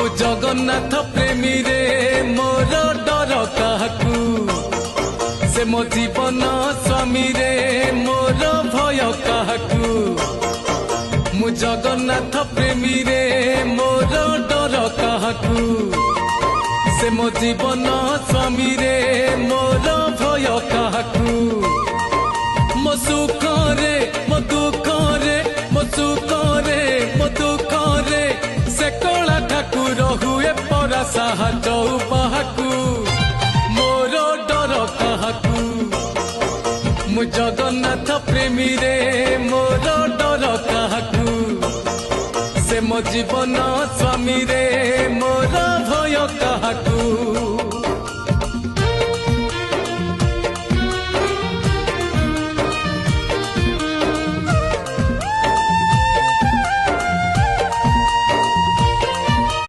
मु जगन्नाथ प्रेमी रे मोर डर काहाकू से मो जीवन स्वामी रे मोर भय काहाकू मु जगन्नाथ प्रेमी रे मोर डर काहाकू से मो जीवन स्वामी रे मोर भय काहाकू मो सुख रे मो दुख रे मो सुख रे मो दुख रे से कला ठाकुर हुए परा साहाज बाहाकू मोर डर काहाकू मु जगन्नाथ प्रेमी रे मोर डर काहाकू से मो जीवन स्वामी रे मोर भय काहाकू।